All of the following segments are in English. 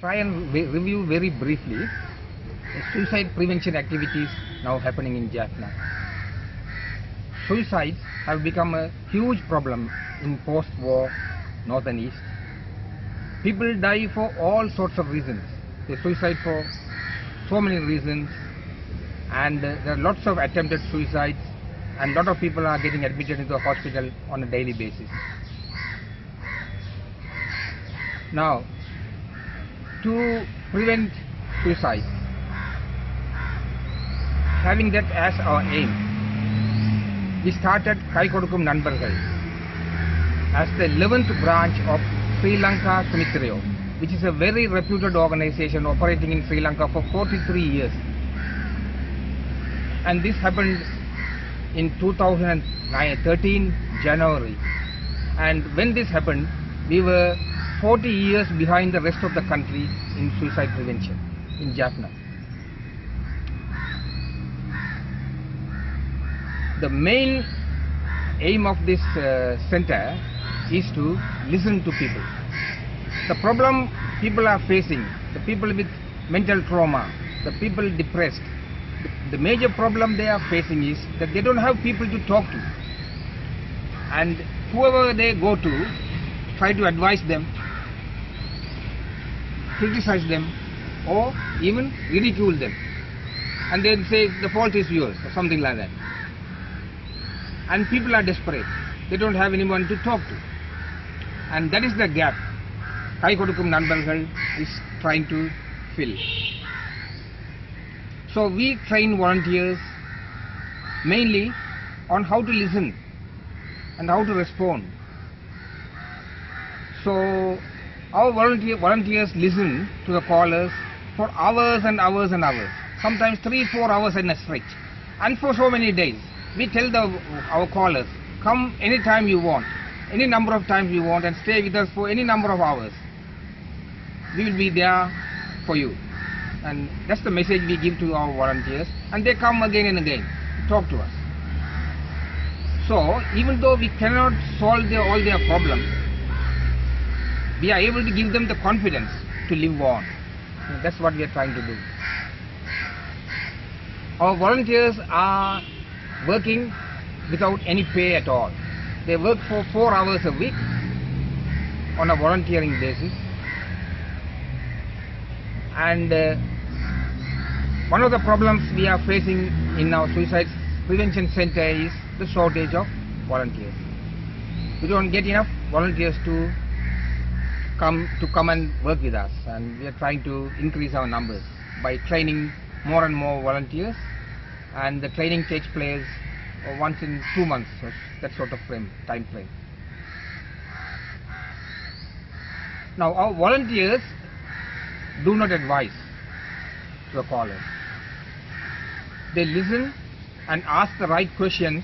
try and review very briefly the suicide prevention activities now happening in Jaffna. Suicides have become a huge problem in post-war North and East. People die for all sorts of reasons. They suicide for so many reasons, and there are lots of attempted suicides, and a lot of people are getting admitted into the hospital on a daily basis. Now, to prevent suicide, having that as our aim, we started Kai Kodukkum Nanbargal as the 11th branch of Sri Lanka Sumitrio, which is a very reputed organization operating in Sri Lanka for 43 years. And this happened in 2013 January. And when this happened, we were 40 years behind the rest of the country in suicide prevention in Jaffna. The main aim of this center is to listen to people. The problem people are facing, the people with mental trauma, the people depressed, the major problem they are facing is that they don't have people to talk to. And whoever they go to, try to advise them, criticize them, or even ridicule them. And then say the fault is yours, or something like that. And people are desperate. They don't have anyone to talk to. And that is the gap Kai Kodukkum Nanbargal is trying to fill. So we train volunteers mainly on how to listen and how to respond. So our volunteers listen to the callers for hours and hours and hours, sometimes 3-4 hours in a stretch, and for so many days. We tell our callers, come anytime you want, any number of times you want, and stay with us for any number of hours. We will be there for you. And that's the message we give to our volunteers, and they come again and again to talk to us. So even though we cannot solve all their problems, we are able to give them the confidence to live on. And that's what we are trying to do. Our volunteers are working without any pay at all. They work for 4 hours a week on a volunteering basis. And one of the problems we are facing in our suicide prevention center is the shortage of volunteers. We don't get enough volunteers to come and work with us, and we are trying to increase our numbers by training more and more volunteers, and the training takes place once in 2 months, that sort of time frame. Now our volunteers do not advise to the callers. They listen and ask the right questions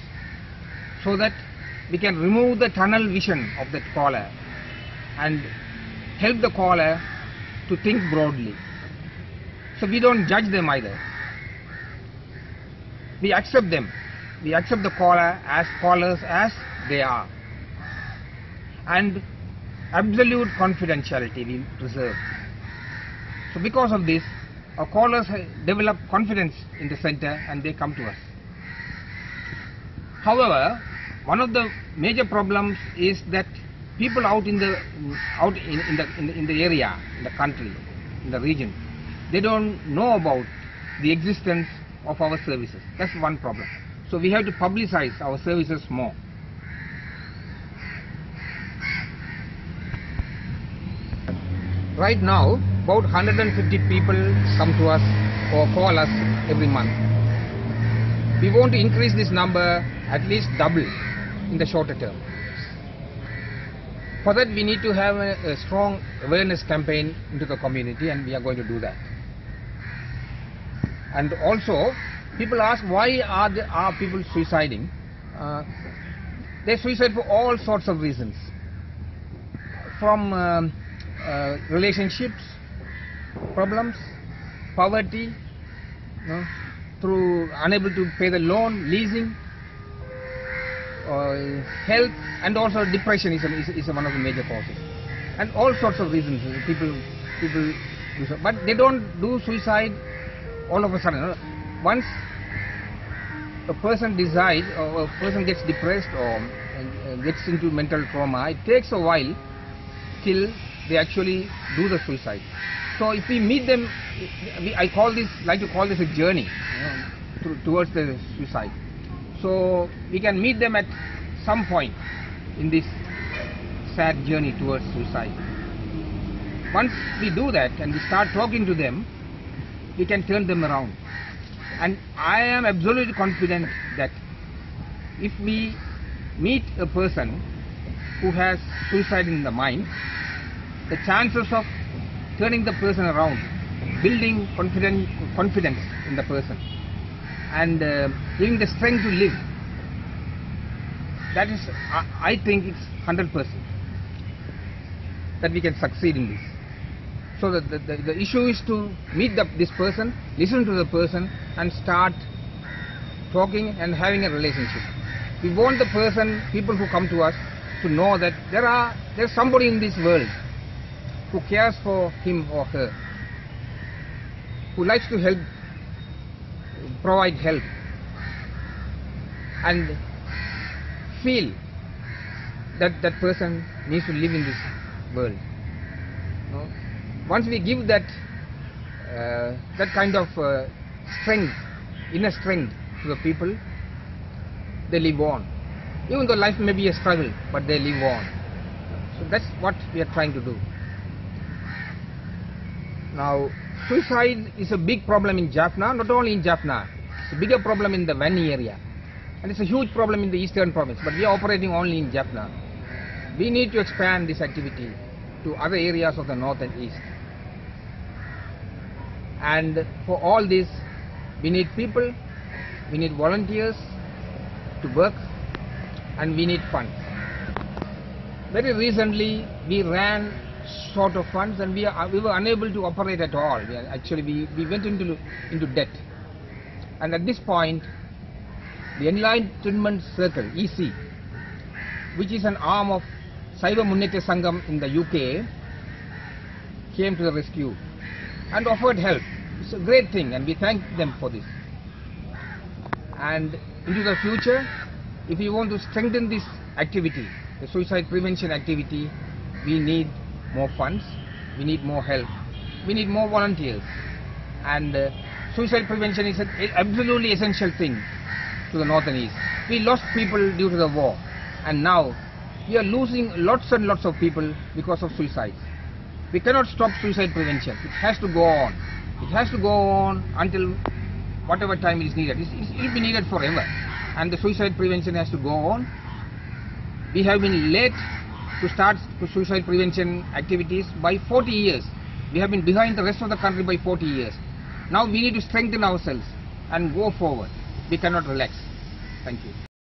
so that we can remove the tunnel vision of that caller and help the caller to think broadly. So we don't judge them either. We accept them. We accept the callers as they are. And absolute confidentiality we preserve. So because of this, our callers develop confidence in the center and they come to us. However, one of the major problems is that people out in the area, in the country, in the region, they don't know about the existence of our services. That's one problem. So we have to publicize our services more. Right now, about 150 people come to us or call us every month. We want to increase this number at least double in the shorter term. For that, we need to have a strong awareness campaign into the community, and we are going to do that. And also, people ask, why are people suiciding? They suicide for all sorts of reasons. From relationships, problems, poverty, through unable to pay the loan, leasing, health, and also depression is one of the major causes. And all sorts of reasons. People But they don't do suicide all of a sudden. Once a person decides, or a person gets depressed, or gets into mental trauma, it takes a while till they actually do the suicide. So if we meet them, I like to call this a journey, towards the suicide. So we can meet them at some point in this sad journey towards suicide. Once we do that and we start talking to them, we can turn them around. And I am absolutely confident that if we meet a person who has suicide in the mind, the chances of turning the person around, building confidence in the person, and giving the strength to live, that is, I think it's 100% that we can succeed in this. So the issue is to meet this person, listen to the person, and start talking and having a relationship. We want the people who come to us, to know that there's somebody in this world who cares for him or her, who likes to help, provide help, and feel that that person needs to live in this world. Once we give that kind of strength, inner strength to the people, they live on. Even though life may be a struggle, but they live on. So that's what we are trying to do. Now, suicide is a big problem in Jaffna, not only in Jaffna. It's a bigger problem in the Vani area. And it's a huge problem in the eastern province, but we are operating only in Jaffna. We need to expand this activity to other areas of the north and east. And for all this, we need people, we need volunteers to work, and we need funds. Very recently, we ran short of funds, and we were unable to operate at all. We went into debt. And at this point, the Enlightenment Circle, EC, which is an arm of Saiva Munneta Sangam in the UK, came to the rescue and offered help. It's a great thing, and we thank them for this. And into the future, if we want to strengthen this activity, the suicide prevention activity, we need more funds, we need more help, we need more volunteers. And suicide prevention is an absolutely essential thing to the north and east. We lost people due to the war, and now we are losing lots and lots of people because of suicides. We cannot stop suicide prevention. It has to go on. It has to go on until whatever time is needed. It will be needed forever. And the suicide prevention has to go on. We have been late to start suicide prevention activities by 40 years. We have been behind the rest of the country by 40 years. Now we need to strengthen ourselves and go forward. We cannot relax. Thank you.